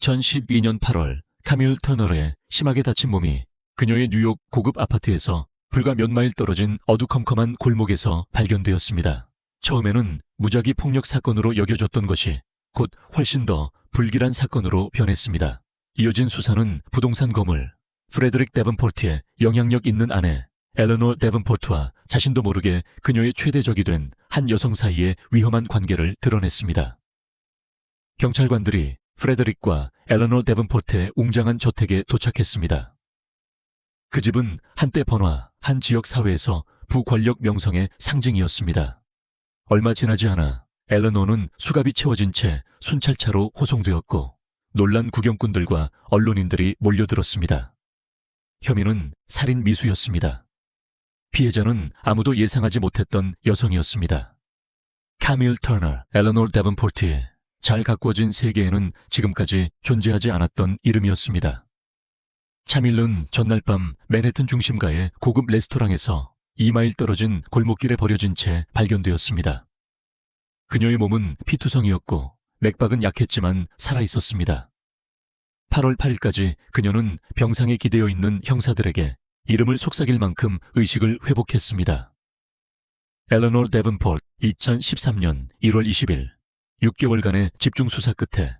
2012년 8월 카밀 터너의 심하게 다친 몸이 그녀의 뉴욕 고급 아파트에서 불과 몇 마일 떨어진 어두컴컴한 골목에서 발견되었습니다. 처음에는 무작위 폭력 사건으로 여겨졌던 것이 곧 훨씬 더 불길한 사건으로 변했습니다. 이어진 수사는 부동산 거물 프레드릭 데븐포트의 영향력 있는 아내 엘레노 데븐포트와 자신도 모르게 그녀의 최대적이 된 한 여성 사이의 위험한 관계를 드러냈습니다. 경찰관들이 프레드릭과 엘레노 데븐포트의 웅장한 저택에 도착했습니다. 그 집은 한때 번화 한 지역 사회에서 부권력 명성의 상징이었습니다. 얼마 지나지 않아 엘레노는 수갑이 채워진 채 순찰차로 호송되었고 놀란 구경꾼들과 언론인들이 몰려들었습니다. 혐의는 살인 미수였습니다. 피해자는 아무도 예상하지 못했던 여성이었습니다. 카밀 터너, 엘레노 데븐포트의 잘 가꾸어진 세계에는 지금까지 존재하지 않았던 이름이었습니다. 차밀은 전날 밤 맨해튼 중심가의 고급 레스토랑에서 2마일 떨어진 골목길에 버려진 채 발견되었습니다. 그녀의 몸은 피투성이었고 맥박은 약했지만 살아있었습니다. 8월 8일까지 그녀는 병상에 기대어 있는 형사들에게 이름을 속삭일 만큼 의식을 회복했습니다. 엘레노 데븐포트 2013년 1월 20일 6개월간의 집중 수사 끝에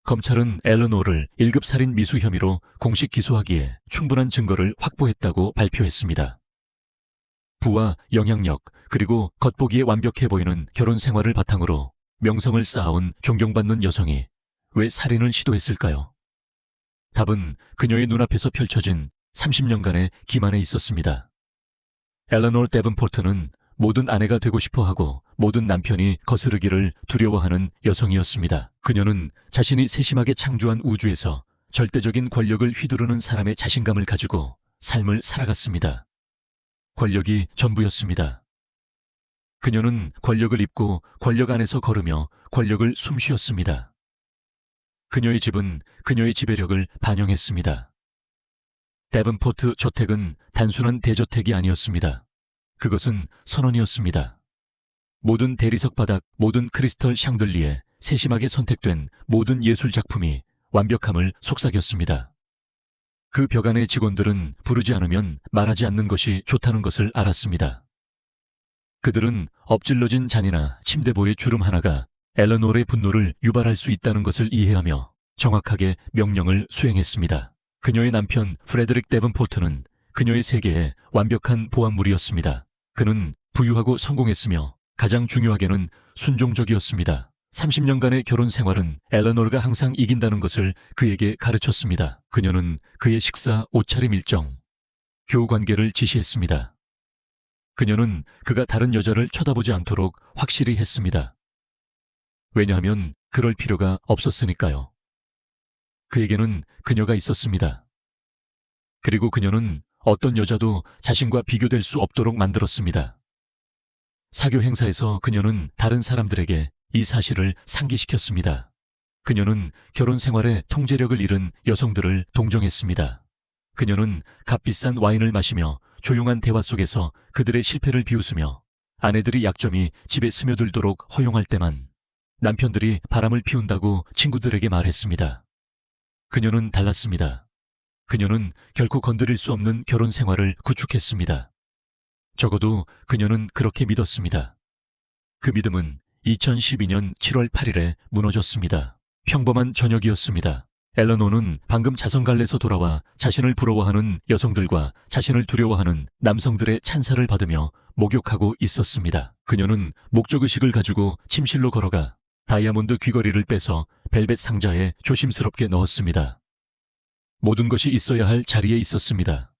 검찰은 엘레노를 1급 살인 미수 혐의로 공식 기소하기에 충분한 증거를 확보했다고 발표했습니다. 부와 영향력 그리고 겉보기에 완벽해 보이는 결혼 생활을 바탕으로 명성을 쌓아온 존경받는 여성이 왜 살인을 시도했을까요? 답은 그녀의 눈앞에서 펼쳐진 30년간의 기만에 있었습니다. 엘레노 데븐포트는 모든 아내가 되고 싶어하고 모든 남편이 거스르기를 두려워하는 여성이었습니다. 그녀는 자신이 세심하게 창조한 우주에서 절대적인 권력을 휘두르는 사람의 자신감을 가지고 삶을 살아갔습니다. 권력이 전부였습니다. 그녀는 권력을 입고 권력 안에서 걸으며 권력을 숨쉬었습니다. 그녀의 집은 그녀의 지배력을 반영했습니다. 데븐포트 저택은 단순한 대저택이 아니었습니다. 그것은 선원이었습니다. 모든 대리석 바닥, 모든 크리스털 샹들리에 세심하게 선택된 모든 예술 작품이 완벽함을 속삭였습니다. 그 벽 안의 직원들은 부르지 않으면 말하지 않는 것이 좋다는 것을 알았습니다. 그들은 엎질러진 잔이나 침대보의 주름 하나가 엘레노르의 분노를 유발할 수 있다는 것을 이해하며 정확하게 명령을 수행했습니다. 그녀의 남편 프레드릭 데븐포트는 그녀의 세계의 완벽한 보안물이었습니다. 그는 부유하고 성공했으며 가장 중요하게는 순종적이었습니다. 30년간의 결혼 생활은 엘레노르가 항상 이긴다는 것을 그에게 가르쳤습니다. 그녀는 그의 식사, 옷차림 일정, 교우 관계를 지시했습니다. 그녀는 그가 다른 여자를 쳐다보지 않도록 확실히 했습니다. 왜냐하면 그럴 필요가 없었으니까요. 그에게는 그녀가 있었습니다. 그리고 그녀는 어떤 여자도 자신과 비교될 수 없도록 만들었습니다. 사교 행사에서 그녀는 다른 사람들에게 이 사실을 상기시켰습니다. 그녀는 결혼 생활에 통제력을 잃은 여성들을 동정했습니다. 그녀는 값비싼 와인을 마시며 조용한 대화 속에서 그들의 실패를 비웃으며 아내들이 약점이 집에 스며들도록 허용할 때만 남편들이 바람을 피운다고 친구들에게 말했습니다. 그녀는 달랐습니다. 그녀는 결코 건드릴 수 없는 결혼 생활을 구축했습니다. 적어도 그녀는 그렇게 믿었습니다. 그 믿음은 2012년 7월 8일에 무너졌습니다. 평범한 저녁이었습니다. 엘레노는 방금 자선갈래에서 돌아와 자신을 부러워하는 여성들과 자신을 두려워하는 남성들의 찬사를 받으며 목욕하고 있었습니다. 그녀는 목적의식을 가지고 침실로 걸어가 다이아몬드 귀걸이를 빼서 벨벳 상자에 조심스럽게 넣었습니다. 모든 것이 있어야 할 자리에 있었습니다.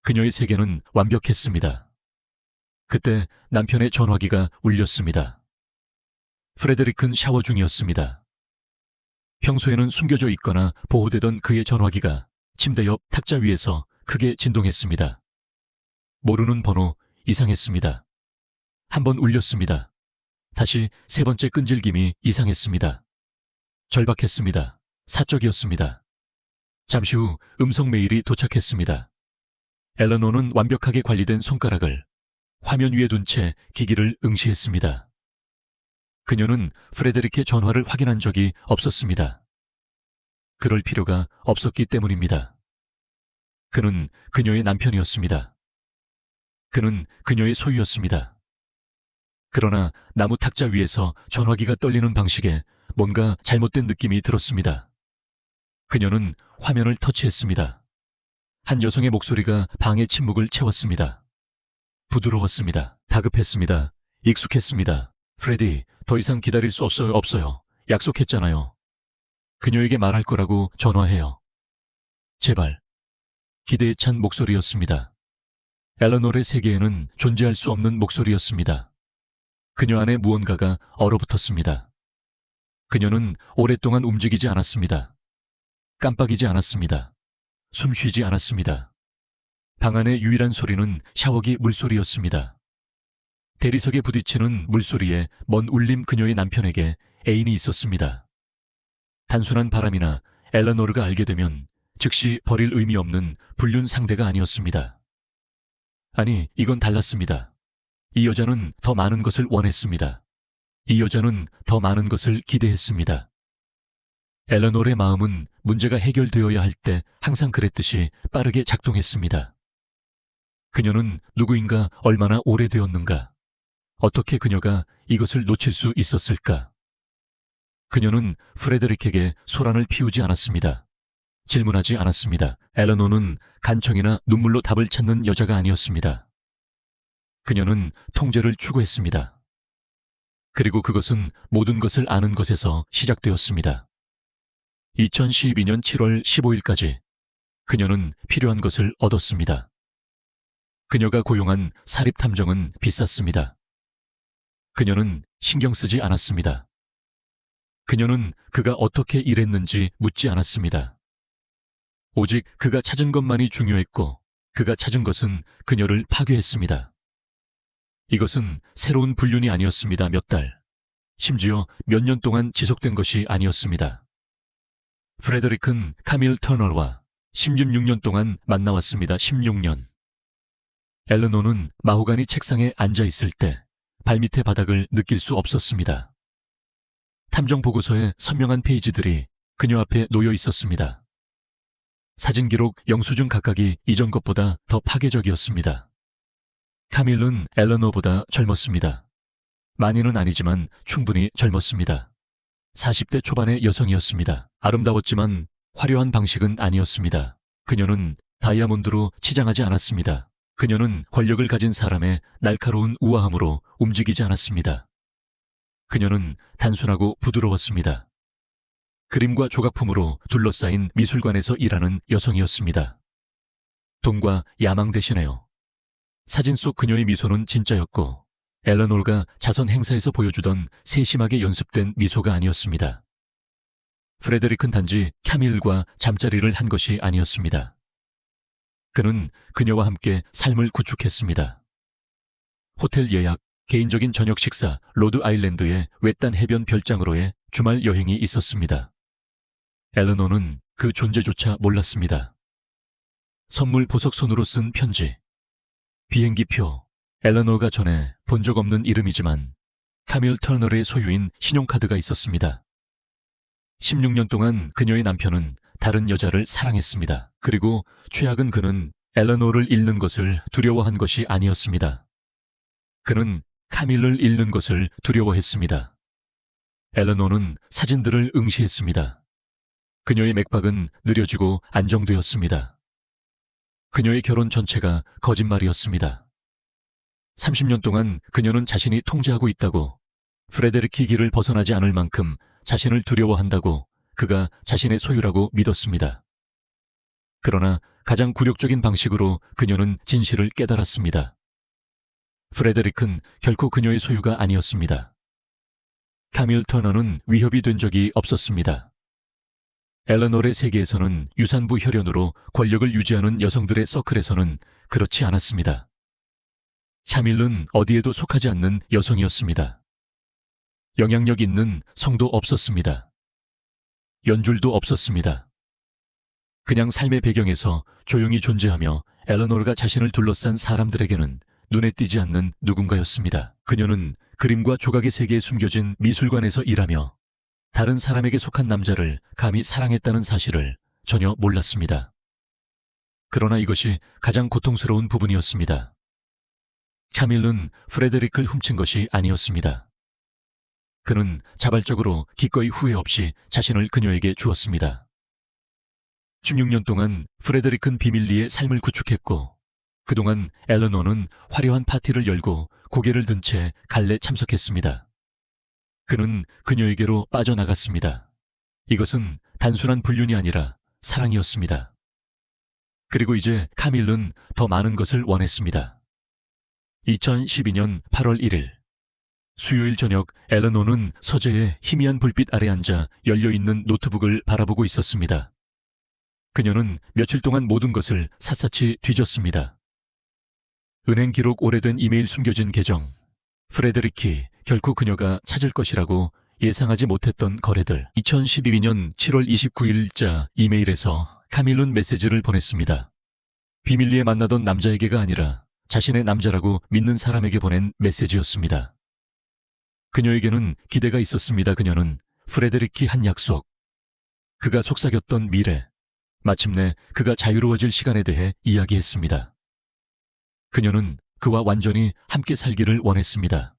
그녀의 세계는 완벽했습니다. 그때 남편의 전화기가 울렸습니다. 프레데릭은 샤워 중이었습니다. 평소에는 숨겨져 있거나 보호되던 그의 전화기가 침대 옆 탁자 위에서 크게 진동했습니다. 모르는 번호, 이상했습니다. 한번 울렸습니다. 다시 세 번째 끈질김이 이상했습니다. 절박했습니다. 사적이었습니다. 잠시 후 음성 메일이 도착했습니다. 엘레노는 완벽하게 관리된 손가락을 화면 위에 둔 채 기기를 응시했습니다. 그녀는 프레데릭의 전화를 확인한 적이 없었습니다. 그럴 필요가 없었기 때문입니다. 그는 그녀의 남편이었습니다. 그는 그녀의 소유였습니다. 그러나 나무 탁자 위에서 전화기가 떨리는 방식에 뭔가 잘못된 느낌이 들었습니다. 그녀는 화면을 터치했습니다. 한 여성의 목소리가 방의 침묵을 채웠습니다. 부드러웠습니다. 다급했습니다. 익숙했습니다. 프레디, 더 이상 기다릴 수 없어요. 약속했잖아요. 그녀에게 말할 거라고 전화해요. 제발. 기대에 찬 목소리였습니다. 엘러노의 세계에는 존재할 수 없는 목소리였습니다. 그녀 안에 무언가가 얼어붙었습니다. 그녀는 오랫동안 움직이지 않았습니다. 깜빡이지 않았습니다. 숨쉬지 않았습니다. 방 안의 유일한 소리는 샤워기 물소리였습니다. 대리석에 부딪히는 물소리에 먼 울림. 그녀의 남편에게 애인이 있었습니다. 단순한 바람이나 엘러노르가 알게 되면 즉시 버릴 의미 없는 불륜 상대가 아니었습니다. 아니, 이건 달랐습니다. 이 여자는 더 많은 것을 원했습니다. 이 여자는 더 많은 것을 기대했습니다. 엘러노르의 마음은 문제가 해결되어야 할 때 항상 그랬듯이 빠르게 작동했습니다. 그녀는 누구인가, 얼마나 오래되었는가, 어떻게 그녀가 이것을 놓칠 수 있었을까? 그녀는 프레데릭에게 소란을 피우지 않았습니다. 질문하지 않았습니다. 엘러노는 간청이나 눈물로 답을 찾는 여자가 아니었습니다. 그녀는 통제를 추구했습니다. 그리고 그것은 모든 것을 아는 것에서 시작되었습니다. 2012년 7월 15일까지 그녀는 필요한 것을 얻었습니다. 그녀가 고용한 사립탐정은 비쌌습니다. 그녀는 신경 쓰지 않았습니다. 그녀는 그가 어떻게 일했는지 묻지 않았습니다. 오직 그가 찾은 것만이 중요했고, 그가 찾은 것은 그녀를 파괴했습니다. 이것은 새로운 불륜이 아니었습니다. 몇 달, 심지어 몇 년 동안 지속된 것이 아니었습니다. 프레데릭은 카밀 터널과 16년 동안 만나왔습니다. 16년. 엘르노는 마호가니 책상에 앉아있을 때 발밑의 바닥을 느낄 수 없었습니다. 탐정 보고서의 선명한 페이지들이 그녀 앞에 놓여 있었습니다. 사진 기록 영수증 각각이 이전 것보다 더 파괴적이었습니다. 카밀은 엘러노보다 젊었습니다. 많이는 아니지만 충분히 젊었습니다. 40대 초반의 여성이었습니다. 아름다웠지만 화려한 방식은 아니었습니다. 그녀는 다이아몬드로 치장하지 않았습니다. 그녀는 권력을 가진 사람의 날카로운 우아함으로 움직이지 않았습니다. 그녀는 단순하고 부드러웠습니다. 그림과 조각품으로 둘러싸인 미술관에서 일하는 여성이었습니다. 돈과 야망 대신에요. 사진 속 그녀의 미소는 진짜였고, 엘러노가 자선 행사에서 보여주던 세심하게 연습된 미소가 아니었습니다. 프레데릭은 단지 카밀과 잠자리를 한 것이 아니었습니다. 그는 그녀와 함께 삶을 구축했습니다. 호텔 예약, 개인적인 저녁 식사, 로드 아일랜드의 외딴 해변 별장으로의 주말 여행이 있었습니다. 엘러노는 그 존재조차 몰랐습니다. 선물 보석 손으로 쓴 편지, 비행기표, 엘러노가 전에 본 적 없는 이름이지만 카밀 터널의 소유인 신용카드가 있었습니다. 16년 동안 그녀의 남편은 다른 여자를 사랑했습니다. 그리고 최악은 그는 엘러노를 잃는 것을 두려워한 것이 아니었습니다. 그는 카밀을 잃는 것을 두려워했습니다. 엘러노는 사진들을 응시했습니다. 그녀의 맥박은 느려지고 안정되었습니다. 그녀의 결혼 전체가 거짓말이었습니다. 30년 동안 그녀는 자신이 통제하고 있다고, 프레데릭이 길을 벗어나지 않을 만큼 자신을 두려워한다고, 그가 자신의 소유라고 믿었습니다. 그러나 가장 굴욕적인 방식으로 그녀는 진실을 깨달았습니다. 프레데릭은 결코 그녀의 소유가 아니었습니다. 카밀 터너는 위협이 된 적이 없었습니다. 엘러노의 세계에서는 유산부 혈연으로 권력을 유지하는 여성들의 서클에서는 그렇지 않았습니다. 샤밀은 어디에도 속하지 않는 여성이었습니다. 영향력 있는 성도 없었습니다. 연줄도 없었습니다. 그냥 삶의 배경에서 조용히 존재하며 엘러노가 자신을 둘러싼 사람들에게는 눈에 띄지 않는 누군가였습니다. 그녀는 그림과 조각의 세계에 숨겨진 미술관에서 일하며 다른 사람에게 속한 남자를 감히 사랑했다는 사실을 전혀 몰랐습니다. 그러나 이것이 가장 고통스러운 부분이었습니다. 카밀은 프레데릭을 훔친 것이 아니었습니다. 그는 자발적으로 기꺼이 후회 없이 자신을 그녀에게 주었습니다. 16년 동안 프레데릭은 비밀리에 삶을 구축했고, 그동안 엘레노는 화려한 파티를 열고 고개를 든 채 갈래 참석했습니다. 그는 그녀에게로 빠져나갔습니다. 이것은 단순한 불륜이 아니라 사랑이었습니다. 그리고 이제 카밀은 더 많은 것을 원했습니다. 2012년 8월 1일 수요일 저녁 엘레노는 서재의 희미한 불빛 아래 앉아 열려있는 노트북을 바라보고 있었습니다. 그녀는 며칠 동안 모든 것을 샅샅이 뒤졌습니다. 은행 기록, 오래된 이메일, 숨겨진 계정, 프레데릭이 결코 그녀가 찾을 것이라고 예상하지 못했던 거래들. 2012년 7월 29일자 이메일에서 카밀은 메시지를 보냈습니다. 비밀리에 만나던 남자에게가 아니라 자신의 남자라고 믿는 사람에게 보낸 메시지였습니다. 그녀에게는 기대가 있었습니다. 그녀는 프레데릭이 한 약속, 그가 속삭였던 미래, 마침내 그가 자유로워질 시간에 대해 이야기했습니다. 그녀는 그와 완전히 함께 살기를 원했습니다.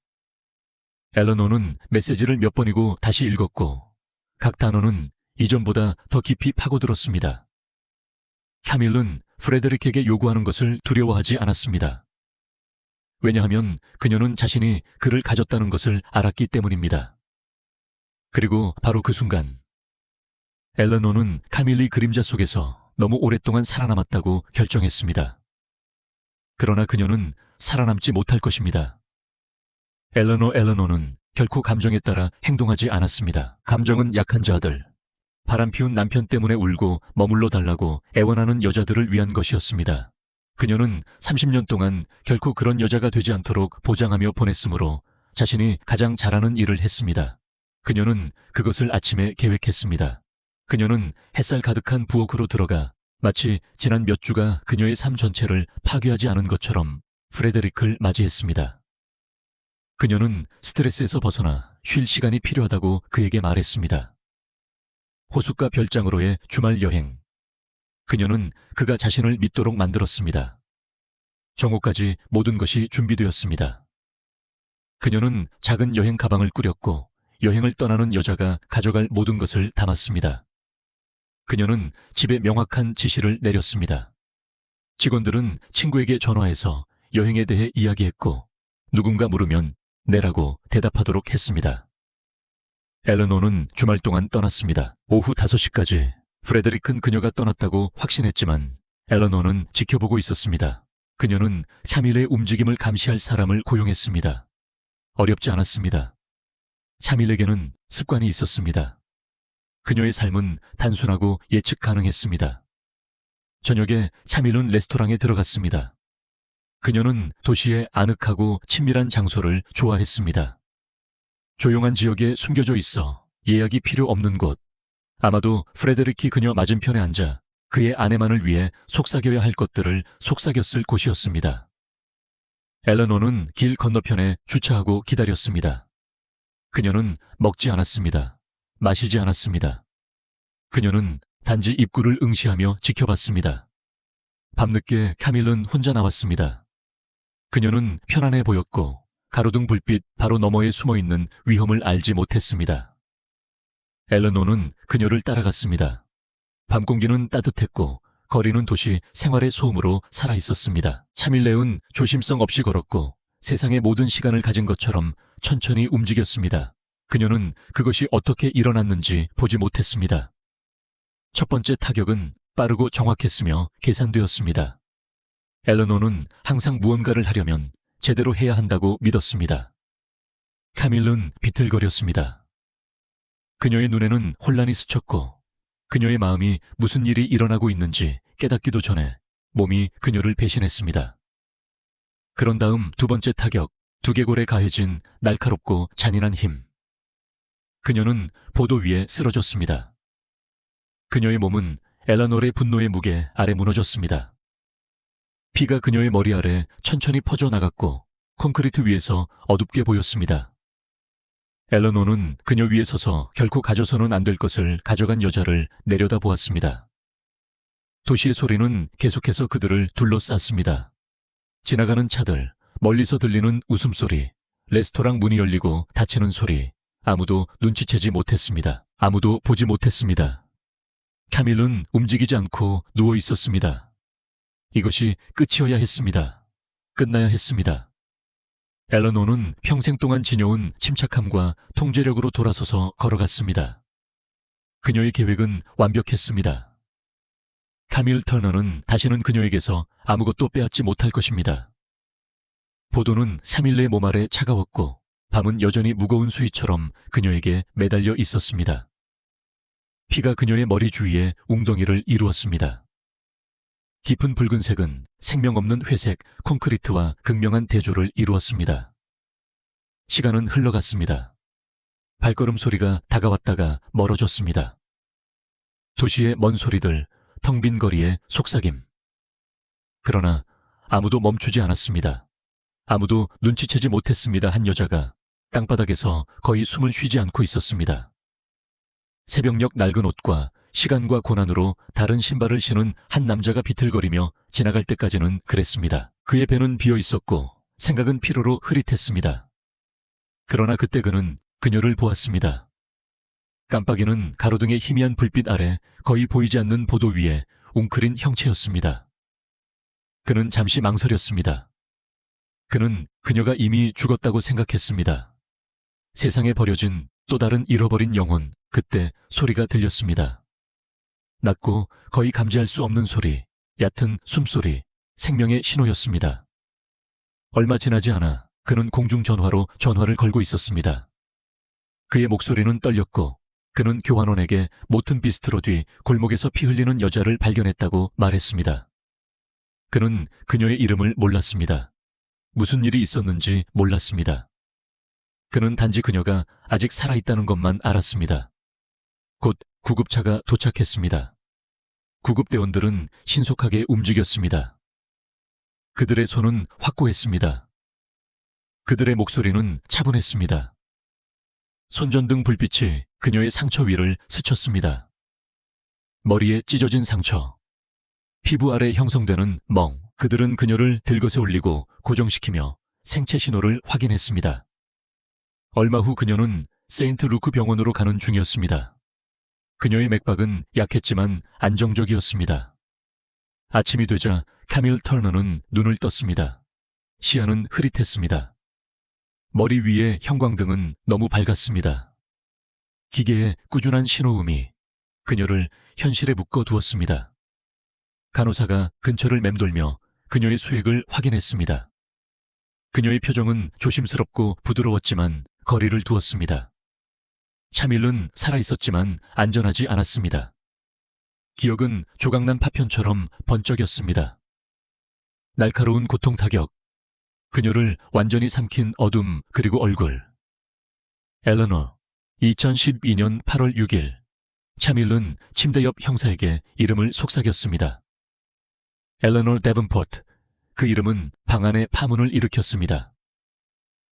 엘레노는 메시지를 몇 번이고 다시 읽었고, 각 단어는 이전보다 더 깊이 파고들었습니다. 카밀은 프레데릭에게 요구하는 것을 두려워하지 않았습니다. 왜냐하면 그녀는 자신이 그를 가졌다는 것을 알았기 때문입니다. 그리고 바로 그 순간, 엘레노는 카밀의 그림자 속에서 너무 오랫동안 살아남았다고 결정했습니다. 그러나 그녀는 살아남지 못할 것입니다. 엘레노는 결코 감정에 따라 행동하지 않았습니다. 감정은 약한 자들, 바람피운 남편 때문에 울고 머물러 달라고 애원하는 여자들을 위한 것이었습니다. 그녀는 30년 동안 결코 그런 여자가 되지 않도록 보장하며 보냈으므로 자신이 가장 잘하는 일을 했습니다. 그녀는 그것을 아침에 계획했습니다. 그녀는 햇살 가득한 부엌으로 들어가 마치 지난 몇 주가 그녀의 삶 전체를 파괴하지 않은 것처럼 프레데릭을 맞이했습니다. 그녀는 스트레스에서 벗어나 쉴 시간이 필요하다고 그에게 말했습니다. 호숫가 별장으로의 주말 여행. 그녀는 그가 자신을 믿도록 만들었습니다. 정오까지 모든 것이 준비되었습니다. 그녀는 작은 여행 가방을 꾸렸고 여행을 떠나는 여자가 가져갈 모든 것을 담았습니다. 그녀는 집에 명확한 지시를 내렸습니다. 직원들은 친구에게 전화해서 여행에 대해 이야기했고 누군가 물으면 네라고 대답하도록 했습니다. 엘레노는 주말 동안 떠났습니다. 오후 5시까지 프레데릭은 그녀가 떠났다고 확신했지만 엘레노는 지켜보고 있었습니다. 그녀는 3일의 움직임을 감시할 사람을 고용했습니다. 어렵지 않았습니다. 3일에게는 습관이 있었습니다. 그녀의 삶은 단순하고 예측 가능했습니다. 저녁에 3일은 레스토랑에 들어갔습니다. 그녀는 도시의 아늑하고 친밀한 장소를 좋아했습니다. 조용한 지역에 숨겨져 있어 예약이 필요 없는 곳. 아마도 프레데릭이 그녀 맞은편에 앉아 그의 아내만을 위해 속삭여야 할 것들을 속삭였을 곳이었습니다. 엘레노는 길 건너편에 주차하고 기다렸습니다. 그녀는 먹지 않았습니다. 마시지 않았습니다. 그녀는 단지 입구를 응시하며 지켜봤습니다. 밤늦게 카밀은 혼자 나왔습니다. 그녀는 편안해 보였고 가로등 불빛 바로 너머에 숨어있는 위험을 알지 못했습니다. 엘레노는 그녀를 따라갔습니다. 밤 공기는 따뜻했고 거리는 도시 생활의 소음으로 살아있었습니다. 차밀레은 조심성 없이 걸었고 세상의 모든 시간을 가진 것처럼 천천히 움직였습니다. 그녀는 그것이 어떻게 일어났는지 보지 못했습니다. 첫 번째 타격은 빠르고 정확했으며 계산되었습니다. 엘레노는 항상 무언가를 하려면 제대로 해야 한다고 믿었습니다. 카밀은 비틀거렸습니다. 그녀의 눈에는 혼란이 스쳤고 그녀의 마음이 무슨 일이 일어나고 있는지 깨닫기도 전에 몸이 그녀를 배신했습니다. 그런 다음 두 번째 타격, 두개골에 가해진 날카롭고 잔인한 힘. 그녀는 보도 위에 쓰러졌습니다. 그녀의 몸은 엘레노의 분노의 무게 아래 무너졌습니다. 피가 그녀의 머리 아래 천천히 퍼져나갔고 콘크리트 위에서 어둡게 보였습니다. 엘러노는 그녀 위에 서서 결코 가져서는 안 될 것을 가져간 여자를 내려다보았습니다. 도시의 소리는 계속해서 그들을 둘러쌌습니다. 지나가는 차들, 멀리서 들리는 웃음소리, 레스토랑 문이 열리고 닫히는 소리, 아무도 눈치채지 못했습니다. 아무도 보지 못했습니다. 카밀은 움직이지 않고 누워 있었습니다. 이것이 끝이어야 했습니다. 끝나야 했습니다. 엘러노는 평생 동안 지녀온 침착함과 통제력으로 돌아서서 걸어갔습니다. 그녀의 계획은 완벽했습니다. 카밀 터너는 다시는 그녀에게서 아무것도 빼앗지 못할 것입니다. 보도는 3일 내 몸 아래 차가웠고 밤은 여전히 무거운 수위처럼 그녀에게 매달려 있었습니다. 피가 그녀의 머리 주위에 웅덩이를 이루었습니다. 깊은 붉은색은 생명 없는 회색 콘크리트와 극명한 대조를 이루었습니다. 시간은 흘러갔습니다. 발걸음 소리가 다가왔다가 멀어졌습니다. 도시의 먼 소리들, 텅 빈 거리의 속삭임. 그러나 아무도 멈추지 않았습니다. 아무도 눈치채지 못했습니다. 한 여자가 땅바닥에서 거의 숨을 쉬지 않고 있었습니다. 새벽녘 낡은 옷과 시간과 고난으로 다른 신발을 신은 한 남자가 비틀거리며 지나갈 때까지는 그랬습니다. 그의 배는 비어 있었고 생각은 피로로 흐릿했습니다. 그러나 그때 그는 그녀를 보았습니다. 깜빡이는 가로등의 희미한 불빛 아래 거의 보이지 않는 보도 위에 웅크린 형체였습니다. 그는 잠시 망설였습니다. 그는 그녀가 이미 죽었다고 생각했습니다. 세상에 버려진 또 다른 잃어버린 영혼, 그때 소리가 들렸습니다. 낮고 거의 감지할 수 없는 소리, 얕은 숨소리, 생명의 신호였습니다. 얼마 지나지 않아 그는 공중전화로 전화를 걸고 있었습니다. 그의 목소리는 떨렸고 그는 교환원에게 모튼 비스트로 뒤 골목에서 피 흘리는 여자를 발견했다고 말했습니다. 그는 그녀의 이름을 몰랐습니다. 무슨 일이 있었는지 몰랐습니다. 그는 단지 그녀가 아직 살아있다는 것만 알았습니다. 곧 구급차가 도착했습니다. 구급대원들은 신속하게 움직였습니다. 그들의 손은 확고했습니다. 그들의 목소리는 차분했습니다. 손전등 불빛이 그녀의 상처 위를 스쳤습니다. 머리에 찢어진 상처, 피부 아래 형성되는 멍, 그들은 그녀를 들것에 올리고 고정시키며 생체 신호를 확인했습니다. 얼마 후 그녀는 세인트 루크 병원으로 가는 중이었습니다. 그녀의 맥박은 약했지만 안정적이었습니다. 아침이 되자 카밀 터너는 눈을 떴습니다. 시야는 흐릿했습니다. 머리 위의 형광등은 너무 밝았습니다. 기계의 꾸준한 신호음이 그녀를 현실에 묶어두었습니다. 간호사가 근처를 맴돌며 그녀의 수액을 확인했습니다. 그녀의 표정은 조심스럽고 부드러웠지만 거리를 두었습니다. 차밀은 살아있었지만 안전하지 않았습니다. 기억은 조각난 파편처럼 번쩍였습니다. 날카로운 고통 타격, 그녀를 완전히 삼킨 어둠, 그리고 얼굴. 엘러너, 2012년 8월 6일, 차밀은 침대 옆 형사에게 이름을 속삭였습니다. 엘러너 데븐포트, 그 이름은 방 안에 파문을 일으켰습니다.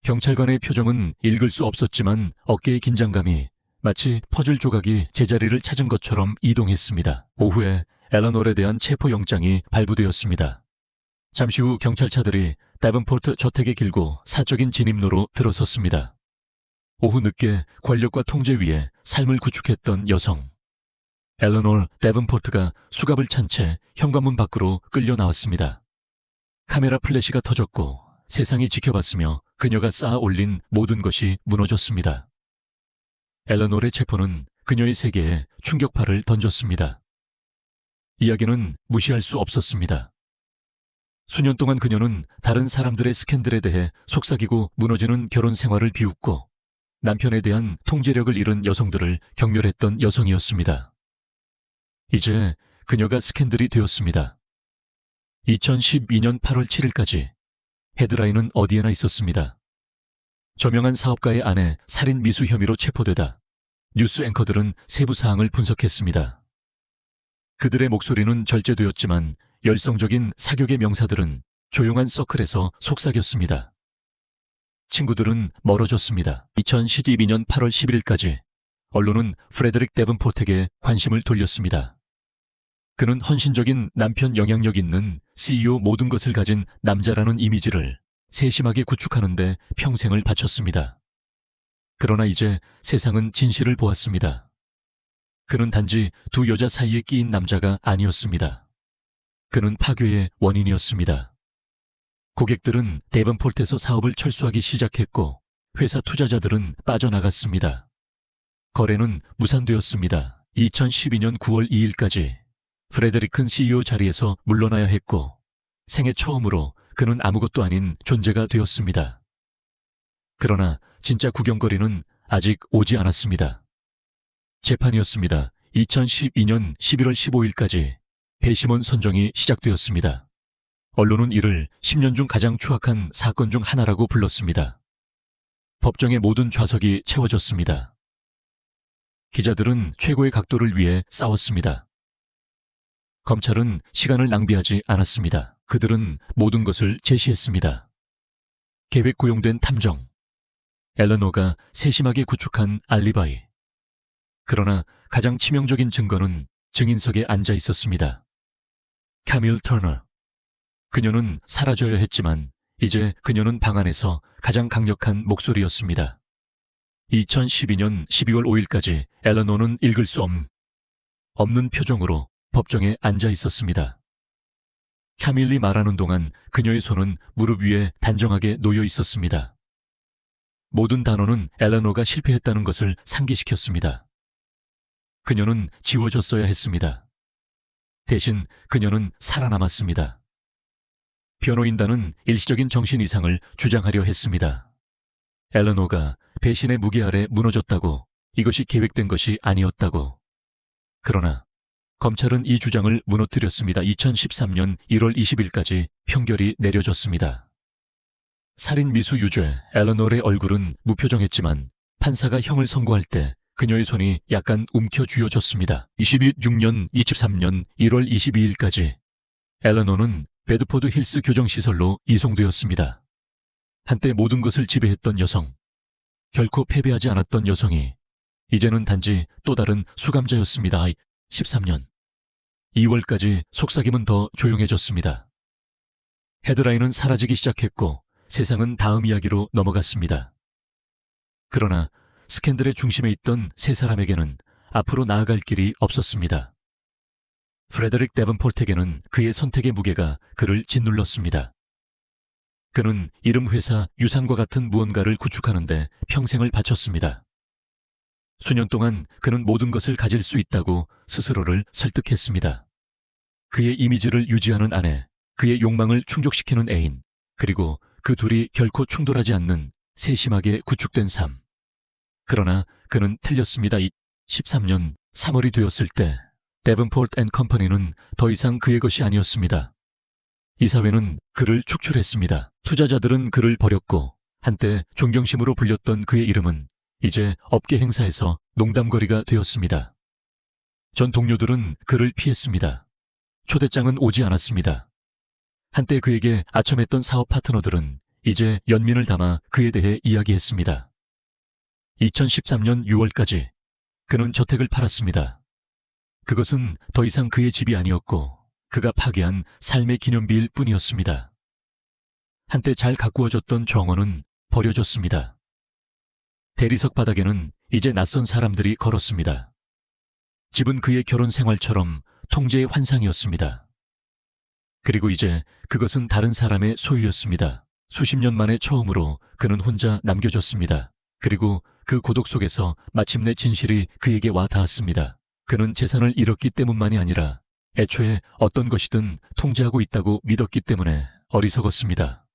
경찰관의 표정은 읽을 수 없었지만 어깨의 긴장감이 마치 퍼즐 조각이 제자리를 찾은 것처럼 이동했습니다. 오후에 엘러노에 대한 체포영장이 발부되었습니다. 잠시 후 경찰차들이 데븐포트 저택의 길고 사적인 진입로로 들어섰습니다. 오후 늦게 권력과 통제 위에 삶을 구축했던 여성. 엘러노 데븐포트가 수갑을 찬 채 현관문 밖으로 끌려 나왔습니다. 카메라 플래시가 터졌고 세상이 지켜봤으며 그녀가 쌓아 올린 모든 것이 무너졌습니다. 엘러노의 체포는 그녀의 세계에 충격파를 던졌습니다. 이야기는 무시할 수 없었습니다. 수년 동안 그녀는 다른 사람들의 스캔들에 대해 속삭이고 무너지는 결혼 생활을 비웃고 남편에 대한 통제력을 잃은 여성들을 경멸했던 여성이었습니다. 이제 그녀가 스캔들이 되었습니다. 2012년 8월 7일까지 헤드라인은 어디에나 있었습니다. 저명한 사업가의 아내 살인 미수 혐의로 체포되다 뉴스 앵커들은 세부 사항을 분석했습니다. 그들의 목소리는 절제되었지만 열성적인 사격의 명사들은 조용한 서클에서 속삭였습니다. 친구들은 멀어졌습니다. 2012년 8월 11일까지 언론은 프레데릭 데븐포트에게 관심을 돌렸습니다. 그는 헌신적인 남편 영향력 있는 CEO 모든 것을 가진 남자라는 이미지를 세심하게 구축하는 데 평생을 바쳤습니다. 그러나 이제 세상은 진실을 보았습니다. 그는 단지 두 여자 사이에 끼인 남자가 아니었습니다. 그는 파괴의 원인이었습니다. 고객들은 데븐포트에서 사업을 철수하기 시작했고 회사 투자자들은 빠져나갔습니다. 거래는 무산되었습니다. 2012년 9월 2일까지 프레데릭은 CEO 자리에서 물러나야 했고 생애 처음으로 그는 아무것도 아닌 존재가 되었습니다. 그러나 진짜 구경거리는 아직 오지 않았습니다. 재판이었습니다. 2012년 11월 15일까지 배심원 선정이 시작되었습니다. 언론은 이를 10년 중 가장 추악한 사건 중 하나라고 불렀습니다. 법정의 모든 좌석이 채워졌습니다. 기자들은 최고의 각도를 위해 싸웠습니다. 검찰은 시간을 낭비하지 않았습니다. 그들은 모든 것을 제시했습니다. 계획 고용된 탐정, 엘레노가 세심하게 구축한 알리바이. 그러나 가장 치명적인 증거는 증인석에 앉아 있었습니다. 카밀 터너. 그녀는 사라져야 했지만 이제 그녀는 방 안에서 가장 강력한 목소리였습니다. 2012년 12월 5일까지 엘레노는 읽을 수 없는 표정으로 법정에 앉아 있었습니다. 카밀리 말하는 동안 그녀의 손은 무릎 위에 단정하게 놓여 있었습니다. 모든 단어는 엘레노가 실패했다는 것을 상기시켰습니다. 그녀는 지워졌어야 했습니다. 대신 그녀는 살아남았습니다. 변호인단은 일시적인 정신 이상을 주장하려 했습니다. 엘레노가 배신의 무게 아래 무너졌다고, 이것이 계획된 것이 아니었다고. 그러나 검찰은 이 주장을 무너뜨렸습니다. 2013년 1월 20일까지 판결이 내려졌습니다. 살인 미수 유죄, 엘레노의 얼굴은 무표정했지만 판사가 형을 선고할 때 그녀의 손이 약간 움켜쥐어졌습니다. 26년 23년 1월 22일까지 엘레노는 베드포드 힐스 교정시설로 이송되었습니다. 한때 모든 것을 지배했던 여성, 결코 패배하지 않았던 여성이 이제는 단지 또 다른 수감자였습니다. 13년 2월까지 속삭임은 더 조용해졌습니다. 헤드라인은 사라지기 시작했고 세상은 다음 이야기로 넘어갔습니다. 그러나 스캔들의 중심에 있던 세 사람에게는 앞으로 나아갈 길이 없었습니다. 프레데릭 데븐포트에게는 그의 선택의 무게가 그를 짓눌렀습니다. 그는 이름 회사 유산과 같은 무언가를 구축하는데 평생을 바쳤습니다. 수년 동안 그는 모든 것을 가질 수 있다고 스스로를 설득했습니다. 그의 이미지를 유지하는 아내, 그의 욕망을 충족시키는 애인, 그리고 그 둘이 결코 충돌하지 않는 세심하게 구축된 삶. 그러나 그는 틀렸습니다. 13년 3월이 되었을 때 데븐포트 앤 컴퍼니는 더 이상 그의 것이 아니었습니다. 이사회는 그를 축출했습니다. 투자자들은 그를 버렸고 한때 존경심으로 불렸던 그의 이름은 이제 업계 행사에서 농담거리가 되었습니다. 전 동료들은 그를 피했습니다. 초대장은 오지 않았습니다. 한때 그에게 아첨했던 사업 파트너들은 이제 연민을 담아 그에 대해 이야기했습니다. 2013년 6월까지 그는 저택을 팔았습니다. 그것은 더 이상 그의 집이 아니었고 그가 파괴한 삶의 기념비일 뿐이었습니다. 한때 잘 가꾸어졌던 정원은 버려졌습니다. 대리석 바닥에는 이제 낯선 사람들이 걸었습니다. 집은 그의 결혼 생활처럼 통제의 환상이었습니다. 그리고 이제 그것은 다른 사람의 소유였습니다. 수십 년 만에 처음으로 그는 혼자 남겨졌습니다. 그리고 그 고독 속에서 마침내 진실이 그에게 와 닿았습니다. 그는 재산을 잃었기 때문만이 아니라 애초에 어떤 것이든 통제하고 있다고 믿었기 때문에 어리석었습니다.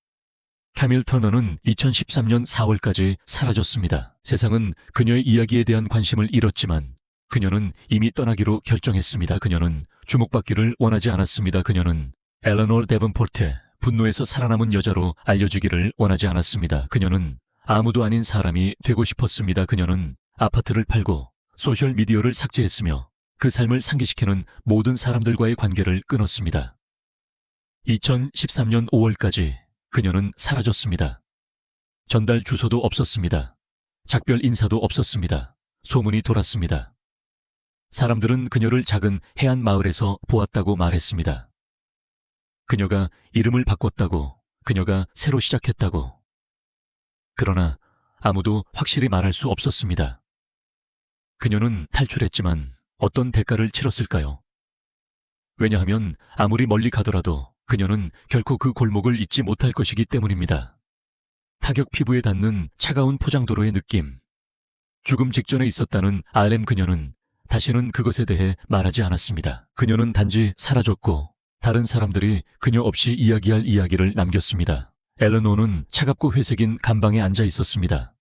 카밀 터너는 2013년 4월까지 사라졌습니다. 세상은 그녀의 이야기에 대한 관심을 잃었지만 그녀는 이미 떠나기로 결정했습니다. 그녀는 주목받기를 원하지 않았습니다. 그녀는 엘레노 데븐포트, 분노에서 살아남은 여자로 알려지기를 원하지 않았습니다. 그녀는 아무도 아닌 사람이 되고 싶었습니다. 그녀는 아파트를 팔고 소셜미디어를 삭제했으며 그 삶을 상기시키는 모든 사람들과의 관계를 끊었습니다. 2013년 5월까지 그녀는 사라졌습니다. 전달 주소도 없었습니다. 작별 인사도 없었습니다. 소문이 돌았습니다. 사람들은 그녀를 작은 해안 마을에서 보았다고 말했습니다. 그녀가 이름을 바꿨다고, 그녀가 새로 시작했다고. 그러나 아무도 확실히 말할 수 없었습니다. 그녀는 탈출했지만 어떤 대가를 치렀을까요? 왜냐하면 아무리 멀리 가더라도 그녀는 결코 그 골목을 잊지 못할 것이기 때문입니다. 타격 피부에 닿는 차가운 포장도로의 느낌. 죽음 직전에 있었다는 RM 그녀는 다시는 그것에 대해 말하지 않았습니다. 그녀는 단지 사라졌고 다른 사람들이 그녀 없이 이야기할 이야기를 남겼습니다. 엘레노는 차갑고 회색인 간방에 앉아 있었습니다.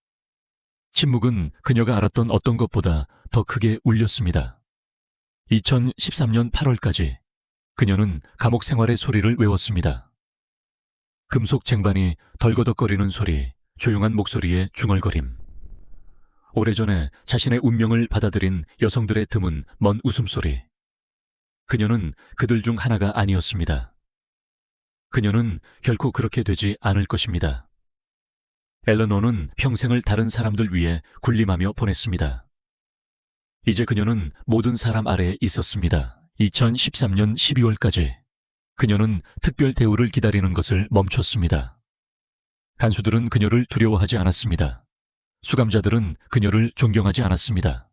침묵은 그녀가 알았던 어떤 것보다 더 크게 울렸습니다. 2013년 8월까지 그녀는 감옥 생활의 소리를 외웠습니다. 금속 쟁반이 덜거덕거리는 소리, 조용한 목소리의 중얼거림. 오래전에 자신의 운명을 받아들인 여성들의 드문 먼 웃음소리. 그녀는 그들 중 하나가 아니었습니다. 그녀는 결코 그렇게 되지 않을 것입니다. 엘레노는 평생을 다른 사람들 위해 군림하며 보냈습니다. 이제 그녀는 모든 사람 아래에 있었습니다. 2013년 12월까지 그녀는 특별 대우를 기다리는 것을 멈췄습니다. 간수들은 그녀를 두려워하지 않았습니다. 수감자들은 그녀를 존경하지 않았습니다.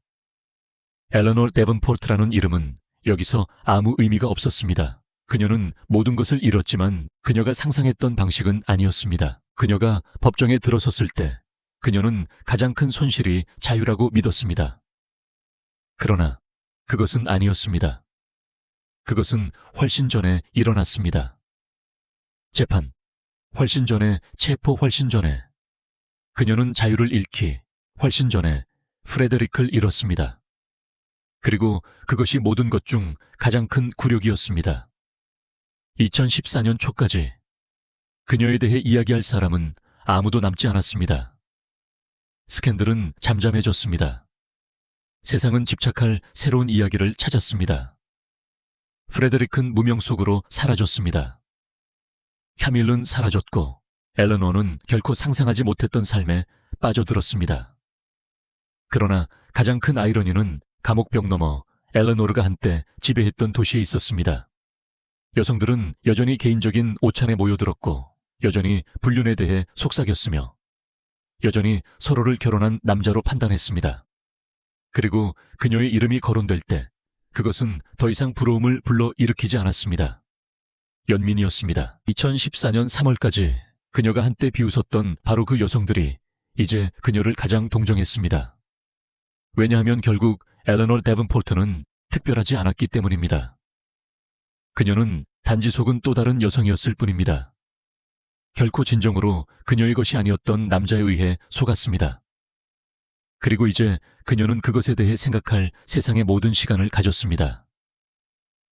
엘레노 데븐포트라는 이름은 여기서 아무 의미가 없었습니다. 그녀는 모든 것을 잃었지만 그녀가 상상했던 방식은 아니었습니다. 그녀가 법정에 들어섰을 때 그녀는 가장 큰 손실이 자유라고 믿었습니다. 그러나 그것은 아니었습니다. 그것은 훨씬 전에 일어났습니다. 재판, 훨씬 전에 체포, 훨씬 전에 그녀는 자유를 잃기 훨씬 전에 프레데릭을 잃었습니다. 그리고 그것이 모든 것 중 가장 큰 굴욕이었습니다. 2014년 초까지 그녀에 대해 이야기할 사람은 아무도 남지 않았습니다. 스캔들은 잠잠해졌습니다. 세상은 집착할 새로운 이야기를 찾았습니다. 프레데릭은 무명 속으로 사라졌습니다. 카밀은 사라졌고 엘레노는 결코 상상하지 못했던 삶에 빠져들었습니다. 그러나 가장 큰 아이러니는 감옥벽 너머 엘레노르가 한때 지배했던 도시에 있었습니다. 여성들은 여전히 개인적인 오찬에 모여들었고 여전히 불륜에 대해 속삭였으며 여전히 서로를 결혼한 남자로 판단했습니다. 그리고 그녀의 이름이 거론될 때 그것은 더 이상 부러움을 불러일으키지 않았습니다. 연민이었습니다. 2014년 3월까지 그녀가 한때 비웃었던 바로 그 여성들이 이제 그녀를 가장 동정했습니다. 왜냐하면 결국 엘레노 데븐포트는 특별하지 않았기 때문입니다. 그녀는 단지 속은 또 다른 여성이었을 뿐입니다. 결코 진정으로 그녀의 것이 아니었던 남자에 의해 속았습니다. 그리고 이제 그녀는 그것에 대해 생각할 세상의 모든 시간을 가졌습니다.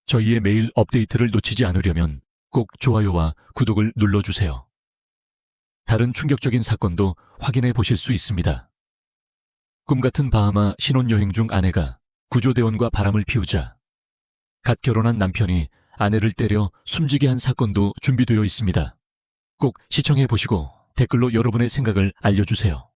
저희의 매일 업데이트를 놓치지 않으려면 꼭 좋아요와 구독을 눌러주세요. 다른 충격적인 사건도 확인해 보실 수 있습니다. 꿈같은 바하마 신혼여행 중 아내가 구조대원과 바람을 피우자 갓 결혼한 남편이 아내를 때려 숨지게 한 사건도 준비되어 있습니다. 꼭 시청해 보시고 댓글로 여러분의 생각을 알려주세요.